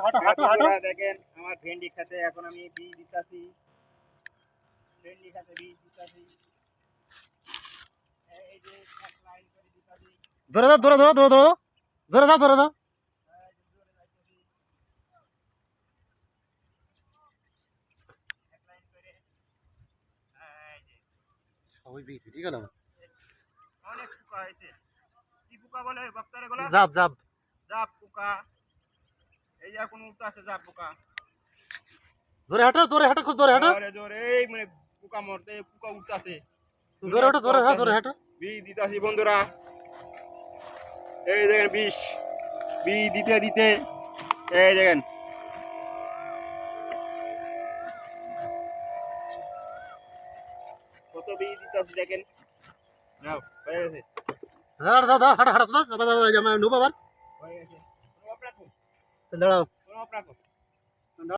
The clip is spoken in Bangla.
দেখেন আমার ভেন্ডি খেতে এখন আমি বীজ দিতাছি। ভেন্ডি খেতে বীজ দিতাছি। এই যে এক লাইন করে দিতাছি। ধরে দাও ধরে ধরো ধরে ধরো ধরে দাও ধরে দাও। এক লাইন করে এই যে সবই বীজ ঠিক আছে। অনেক পোকা হয়েছে। কি পোকা বলে বক্তারে গুলা? জাপ জাপ জাপ পোকা। এই যে কোন উঠতে আছে জাপ পোকা। ধরে হাঁটো ধরে হাঁটো খুব ধরে হাঁটো জোরে জোরে এই মানে পোকা মরতে পোকা উঠতাছে। ধরে হাঁটো ধরে হাঁটো ধরে হাঁটো। বীজ দিতাছি বন্ধুরা। এই দেখেন বিষ বীজ দিতে দিতে এই দেখেন কত বীজ দিতাছি দেখেন। নাও হয়ে গেছে দাঁড়া দাও দাও হাঁটো হাঁটো দাও আবার দাও জামা নুব আবার হয়ে গেছে। কোনো অপ রাখো দাঁড়াও। কোনো অপ রাখো।